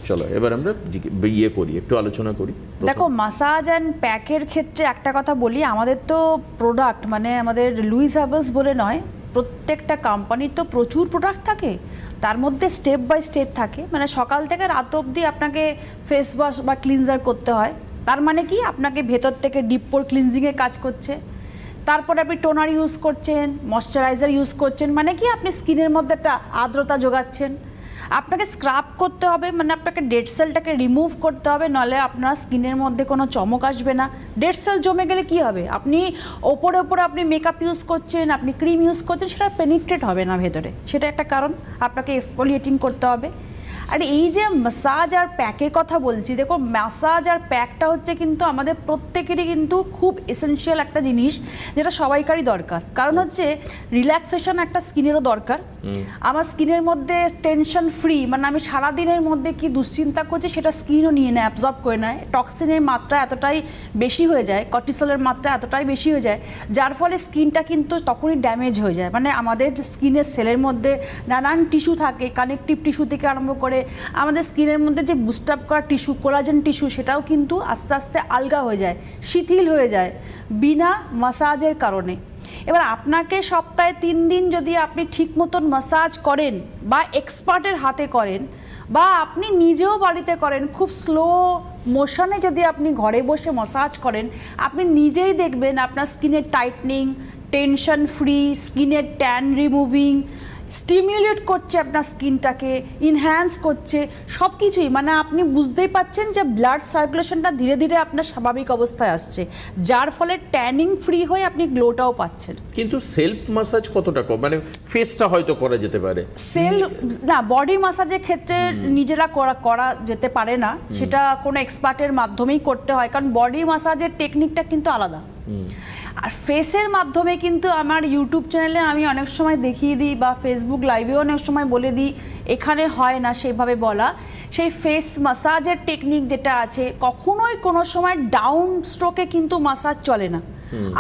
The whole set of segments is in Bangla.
চলো এবার আমরা ইয়ে করি, একটু আলোচনা করি। দেখো, মাসাজ অ্যান্ড প্যাকের ক্ষেত্রে একটা কথা বলি, আমাদের তো প্রোডাক্ট মানে আমাদের লুইস হার্বাস বলে নয়, প্রত্যেকটা কোম্পানির তো প্রচুর প্রোডাক্ট থাকে, তার মধ্যে স্টেপ বাই স্টেপ থাকে। মানে সকাল থেকে রাত অবধি আপনাকে ফেস ওয়াশ বা ক্লিনজার করতে হয়, তার মানে কি আপনাকে ভেতর থেকে ডিপ পোর ক্লিনজিংয়ের কাজ করছে, তারপরে আপনি টোনার ইউজ করছেন, ময়শ্চারাইজার ইউজ করছেন, মানে কি আপনি স্কিনের মধ্যে একটা আর্দ্রতা যোগাচ্ছেন। আপনাকে স্ক্রাব করতে হবে, মানে আপনাকে ডেড সেলটাকে রিমুভ করতে হবে, নাহলে আপনার স্কিনের মধ্যে কোনো চমক আসবে না। ডেড সেল জমে গেলে কি হবে, আপনি ওপরে ওপরে আপনি মেকআপ ইউজ করছেন, আপনি ক্রিম ইউজ করছেন, সেটা পেনিট্রেট হবে না ভেতরে, সেটা একটা কারণ। আপনাকে এক্সফোলিয়েটিং করতে হবে। আর এই যে ম্যাসাজ আর প্যাকের কথা বলছি, দেখো ম্যাসাজ আর প্যাকটা হচ্ছে কিন্তু আমাদের প্রত্যেকেরই কিন্তু খুব এসেনশিয়াল একটা জিনিস, যেটা সবাইকারই দরকার। কারণ হচ্ছে রিল্যাক্সেশন একটা স্কিনেরও দরকার। আমার স্কিনের মধ্যে টেনশন ফ্রি, মানে আমি সারাদিনের মধ্যে কি দুশ্চিন্তা করছি সেটা স্কিনও নিয়ে নেয়, অ্যাবজর্ব করে নেয়। টক্সিনের মাত্রা এতটাই বেশি হয়ে যায়, কর্টিসলের মাত্রা এতটাই বেশি হয়ে যায়, যার ফলে স্কিনটা কিন্তু তখনই ড্যামেজ হয়ে যায়। মানে আমাদের স্কিনের সেলের মধ্যে নানান টিস্যু থাকে, কানেকটিভ টিস্যু থেকে আরম্ভ করে আমাদের স্কিনের মধ্যে যে বুস্ট আপ করা টিস্যু, কোলাজেন টিস্যু, সেটাও কিন্তু আস্তে আস্তে আলগা হয়ে যায়, শিথিল হয়ে যায় বিনা ম্যাসাজের কারণে। এবার আপনাকে সপ্তাহে 3 দিন যদি আপনি ঠিক মতন ম্যাসাজ করেন বা এক্সপার্টের হাতে করেন, বা আপনি নিজেও বাড়িতে করেন, খুব স্লো মোশনে যদি আপনি ঘরে বসে ম্যাসাজ করেন, আপনি নিজেই দেখবেন আপনার স্কিনের টাইটনিং, টেনশন ফ্রি, স্কিনের ট্যান রিমুভিং, স্টিমিউলেট করছে আপনার স্কিনটাকে, ইনহ্যান্স করছে সব কিছুই। মানে আপনি বুঝতেই পাচ্ছেন যে ব্লাড সার্কুলেশনটা ধীরে ধীরে আপনার স্বাভাবিক অবস্থায় আসছে, যার ফলে ট্যানিং ফ্রি হয়ে আপনি গ্লোটাও পাচ্ছেন। কিন্তু সেলফ ম্যাসাজ কতটা কম, মানে ফেসটা হয়তো করা যেতে পারে, না বডি ম্যাসাজের ক্ষেত্রে নিজেরা করা যেতে পারে না, সেটা কোনো এক্সপার্টের মাধ্যমেই করতে হয়, কারণ বডি ম্যাসাজের টেকনিকটা কিন্তু আলাদা। আর ফেসের মাধ্যমে কিন্তু আমার ইউটিউব চ্যানেলে আমি অনেক সময় দেখিয়ে দিই, বা ফেসবুক লাইভেও অনেক সময় বলে দিই, এখানে হয় না সেইভাবে বলা। সেই ফেস ম্যাসাজের টেকনিক যেটা আছে, কখনোই কোনো সময় ডাউন স্ট্রোকে কিন্তু ম্যাসাজ চলে না,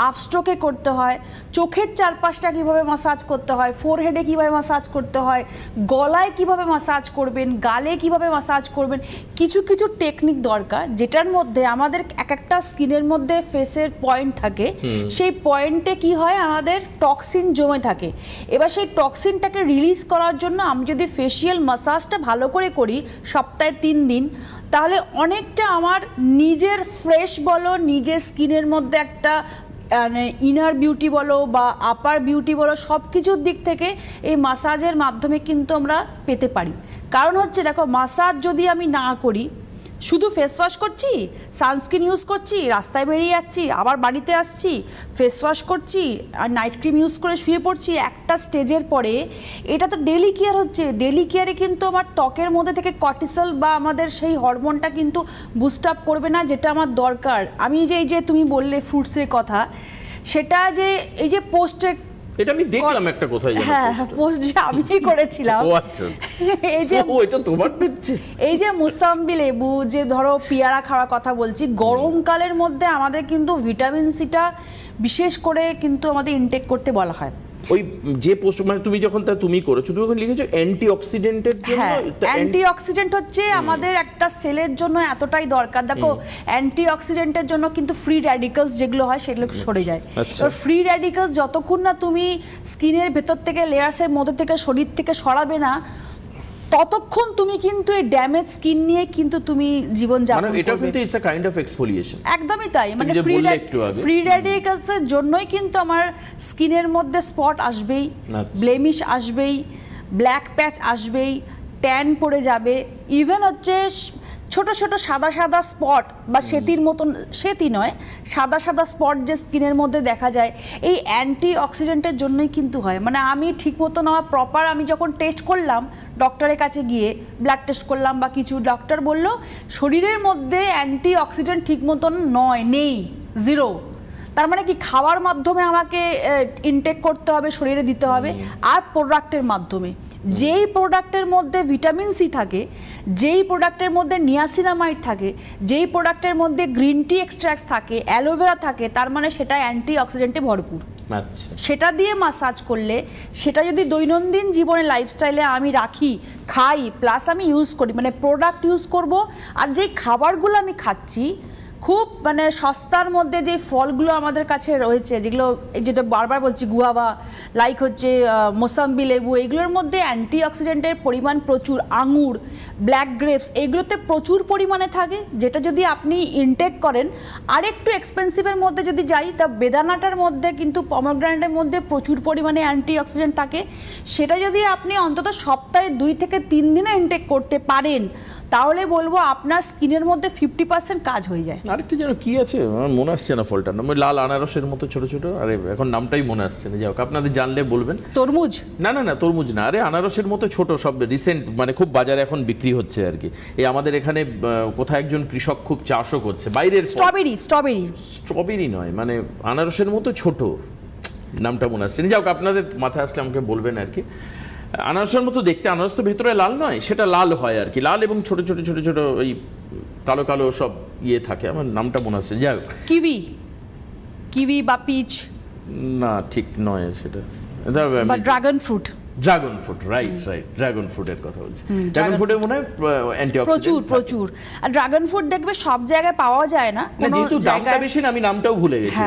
আপ স্ট্রোকে করতে হয়। চোখের চারপাশটা কিভাবে ম্যাসাজ করতে হয়, ফোরহেডে কিভাবে ম্যাসাজ করতে হয়, গলায় কিভাবে ম্যাসাজ করবেন, গালে কিভাবে ম্যাসাজ করবেন, কিছু কিছু টেকনিক দরকার, যেটার মধ্যে আমাদের এক একটা স্কিনের মধ্যে ফেসের পয়েন্ট থাকে, সেই পয়েন্টে কি হয় আমাদের টক্সিন জমে থাকে। এবার সেই টক্সিনটাকে রিলিজ করার জন্য আমি যদি ফেসিয়াল ম্যাসাজটা ভালো করে করি সপ্তাহে 3 দিন, তাহলে অনেকটা আমার নিজের ফ্রেশ বলো, নিজের স্কিনের মধ্যে একটা ইনার বিউটি বলো বা আপার বিউটি বলো, সব কিছুর দিক থেকে এই ম্যাসাজের মাধ্যমে কিন্তু আমরা পেতে পারি। কারণ হচ্ছে দেখো, ম্যাসাজ যদি আমি না করি, শুধু ফেস ওয়াশ করছি, সানস্ক্রিন ইউজ করছি, রাস্তায় বেরিয়ে যাচ্ছি, আবার বাড়িতে আসছি, ফেস ওয়াশ করছি আর নাইট ক্রিম ইউজ করে শুয়ে পড়ছি, একটা স্টেজের পরে এটা তো ডেলি কেয়ার হচ্ছে। ডেলি কেয়ারে কিন্তু আমার ত্বকের মধ্যে থেকে কর্টিসল বা আমাদের সেই হরমোনটা কিন্তু বুস্ট আপ করবে না, যেটা আমার দরকার। আমি এই যে তুমি বললে ফ্রুটসের কথা, সেটা যে এই যে পোস্টের, এটা আমি দেখলাম একটা কোথায় যেন, হ্যাঁ পোস্ট যে আমি করেছিলাম, ও আচ্ছা, এই যে এটা তোমার পেছে, এই যে মুসাম্বি লেবু, যে ধরো পেয়ারা খাওয়ার কথা বলছি, গরমকালের মধ্যে আমাদের কিন্তু ভিটামিন সিটা বিশেষ করে কিন্তু আমাদের ইনটেক করতে বলা হয়। ওই যে পোস্ট, মানে তুমি যখন তুমি করেছো, তুমি ওখানে লিখেছো অ্যান্টিঅক্সিডেন্টের জন্য। হ্যাঁ, অ্যান্টিঅক্সিডেন্ট হচ্ছে আমাদের একটা সেলের জন্য এতটাই দরকার। দেখো অ্যান্টিঅক্সিডেন্টের জন্য কিন্তু ফ্রি র্যাডিক্যালস যেগুলো হয় সেগুলো সরে যায়। এবার ফ্রি র্যাডিক্যালস যতক্ষণ না তুমি স্কিনের ভেতর থেকে, লেয়ার্সের মধ্যে থেকে, শরীর থেকে সরাবে না, ততক্ষণ তুমি কিন্তু এই ড্যামেজ স্কিন নিয়ে কিন্তু তুমি জীবন যাপন করবে। মানে এটা কিন্তু it's a kind of exfoliation. একদমই তাই, মানে ফ্রি র্যাডিক্যালসের জন্যই কিন্তু আমার স্কিনের মধ্যে স্পট আসবেই, ব্লেমিশ আসবেই, ব্ল্যাক প্যাচ আসবেই, ট্যান পড়ে যাবে, ইভেন হচ্ছে ছোট ছোট সাদা সাদা স্পট বা সেতির মতন, সেতি নয়, সাদা সাদা স্পট যে স্কিনের মধ্যে দেখা যায়, এই অ্যান্টি অক্সিডেন্টের জন্যই কিন্তু হয়। মানে আমি ঠিক মতন আমার প্রপার, আমি যখন টেস্ট করলাম ডক্টরের কাছে গিয়ে, ব্লাড টেস্ট করলাম বা কিছু, ডক্টর বলল শরীরের মধ্যে অ্যান্টি অক্সিডেন্ট ঠিক মতন নেই, 0। তার মানে কি, খাওয়ার মাধ্যমে আমাকে ইনটেক করতে হবে, শরীরে দিতে হবে, আর প্রোডাক্টের মাধ্যমে। যেই প্রোডাক্টের মধ্যে ভিটামিন সি থাকে, যেই প্রোডাক্টের মধ্যে নিয়াসিনামাইড থাকে, যেই প্রোডাক্টের মধ্যে গ্রিন টি এক্সট্রাক্ট থাকে, অ্যালোভেরা থাকে, তার মানে সেটা অ্যান্টি অক্সিডেন্টে ভরপুর। আচ্ছা সেটা দিয়ে মাসাজ করলে, সেটা যদি দৈনন্দিন জীবনে লাইফস্টাইলে আমি রাখি, খাই, প্লাস আমি ইউজ করি, মানে প্রোডাক্ট ইউজ করব, আর যেই খাবারগুলো আমি খাচ্ছি খুব মানে সস্তার মধ্যে যে ফলগুলো আমাদের কাছে রয়েছে, যেগুলো যেটা বারবার বলছি গুয়াভা, লাইক হচ্ছে মোসাম্বি লেবু, এইগুলোর মধ্যে অ্যান্টিঅক্সিডেন্টের পরিমাণ প্রচুর, আঙুর, ব্ল্যাক গ্রেপস, এগুলোতে প্রচুর পরিমাণে থাকে, যেটা যদি আপনি ইনটেক করেন। আর একটু এক্সপেন্সিভের মধ্যে যদি যাই, তা বেদানাটার মধ্যে কিন্তু পমোগ্রানেটের মধ্যে প্রচুর পরিমাণে অ্যান্টিঅক্সিডেন্ট থাকে, সেটা যদি আপনি অন্তত সপ্তাহে 2 থেকে 3 দিনে ইনটেক করতে পারেন, তাহলে বলবো আপনার স্কিনের মধ্যে 50% কাজ হয়ে যায়। আরেকটা যেন কি আছে আমার মনে আসছে না ফলটার নাম, ওই লাল আনারসের মতো ছোট ছোট, আরে এখন নামটাই মনে আসছে না, যাই হোক আপনাদের জানলে বলবেন। তরমুজ? না না না তরমুজ না, আরে আনারসের মতো ছোট, সব রিসেন্ট মানে খুব বাজারে এখন বিক্রি হচ্ছে আর কি। এই আমাদের এখানে কোথায় একজন কৃষক খুব চাষও করছে, বাইরের স্ট্রবেরি? স্ট্রবেরি স্ট্রবেরি নয়, মানে আনারসের মতো ছোট, নামটা মনে আসছে না, যাই হোক আপনাদের মাথায় আসলে আমাকে বলবেন আর কি। আনারসের মতো দেখতে, আনারস তো ভেতরে লাল নয়, সেটা লাল হয় আর কি, লাল এবং ছোট ছোট ছোট ছোট ওই কালো কালো সব ইয়ে থাকে, আমার নামটা মনে আসছে, যাই হোক। কিউই? কিউই বা পিচ? না ঠিক নয় সেটা, বা dragon fruit? Dragon fruit, right right, dragon ফ্রুটের কথা বলছি। ড্রাগন ফ্রুটে মনে হয় প্রচুর প্রচুর, আর ড্রাগন ফ্রুট দেখবে সব জায়গায় পাওয়া যায় না, কোনো যেহেতু দামটা জায়গায়। বেশি না, আমি নামটাও ভুলে গেছি।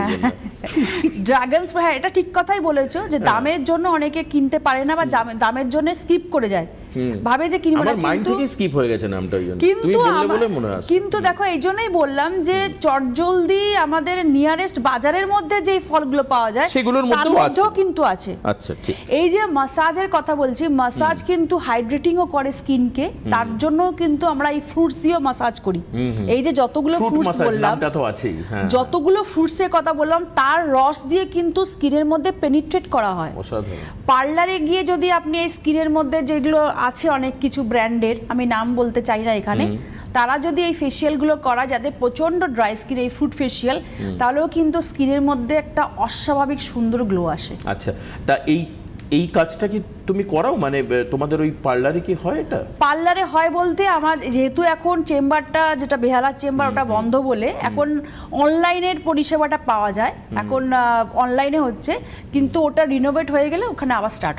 ড্রাগন, হ্যাঁ এটা ঠিক কথাই বলেছো, যে দামের জন্য অনেকে কিনতে পারে না, বা দামের জন্য স্কিপ করে যায়, ভাবে যে কিনবো না, আমার মাইন্ড থেকে স্কিপ হয়ে গেছে নামটা, ওই জন্য তুমি কিন্তু বললে বলে মনে আসছে। কিন্তু দেখো এই জন্যই বললাম যে চটজলদি আমাদের নিয়ারেস্ট বাজারের মধ্যে যেই ফলগুলো পাওয়া যায় সেগুলোর তার মধ্যেও মধ্যেও আছে। কিন্তু আছে। আচ্ছা ঠিক। এই যে মাসাজের কথা বলছি, মাসাজ কিন্তু হাইড্রেটিংও করে স্কিনকে, তার জন্য কিন্তু আমরা এই ফ্রুটস দিয়েও মাসাজ করি। এই যে যতগুলো ফ্রুট ফ্রুটস মাসাজ বললাম, নামটা তো আছেই, হ্যাঁ যতগুলো ফ্রুটসের কথা বললাম, তার রস দিয়ে কিন্তু স্কিনের মধ্যে পেনিট্রেট করা হয়। অসাধারণ। পার্লারে গিয়ে যদি আপনি এই স্কিনের মধ্যে যেগুলো আছে অনেক কিছু ব্র্যান্ডের, আমি নাম বলতে চাই না এখানে, তারা যদি এই ফেসিয়ালগুলো করা, যাদের প্রচন্ড ড্রাই স্কিন, এই ফ্রুট ফেসিয়াল, তাহলেও কিন্তু স্কিনের মধ্যে একটা অস্বাভাবিক সুন্দর গ্লো আসে। আচ্ছা, তা এই কাজটা কি তুমি করাও, মানে তোমাদের ওই পার্লারে কি হয় এটা? পার্লারে হয় বলতে, আমার যেহেতু এখন চেম্বারটা, যেটা বেহালার চেম্বার, ওটা বন্ধ বলে এখন অনলাইনের পরিষেবাটা পাওয়া যায়, এখন অনলাইনে হচ্ছে, কিন্তু ওটা রিনোভেট হয়ে গেলে ওখানে আবার স্টার্ট